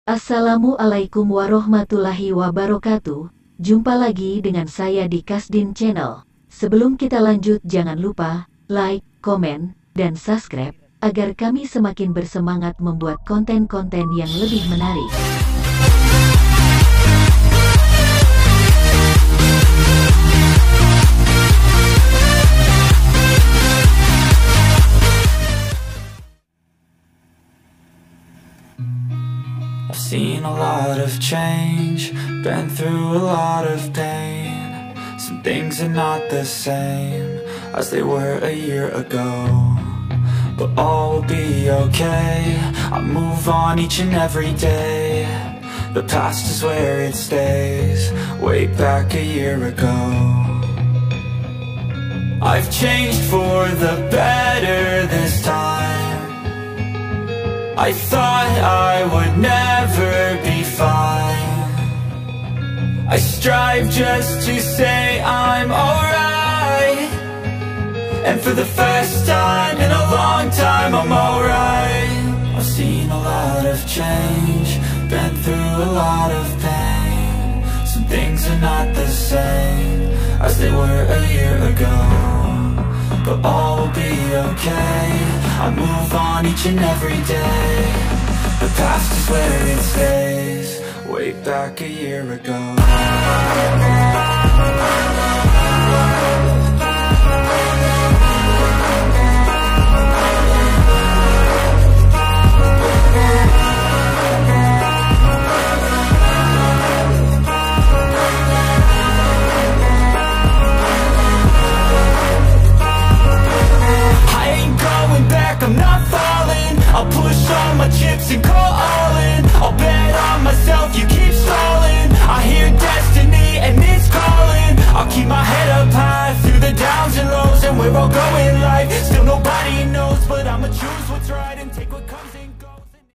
Assalamualaikum warahmatullahi wabarakatuh. Jumpa lagi dengan saya di Kasdin Channel. Sebelum kita lanjut, jangan lupa like, komen, dan subscribe agar kami semakin bersemangat membuat konten-konten yang lebih menarik. I've seen a lot of change, been through a lot of pain. Some things are not the same as they were a year ago, but all will be okay. I move on each and every day. The past is where it stays, way back a year ago. I've changed for the better this time. I thought I would never be fine. I strive just to say I'm alright, and for the first time in a long time I'm alright. I've seen a lot of change, been through a lot of pain. Some things are not the same as they were a year ago, but all will be okay. I move on each and every day. The past is where it stays, way back a year ago.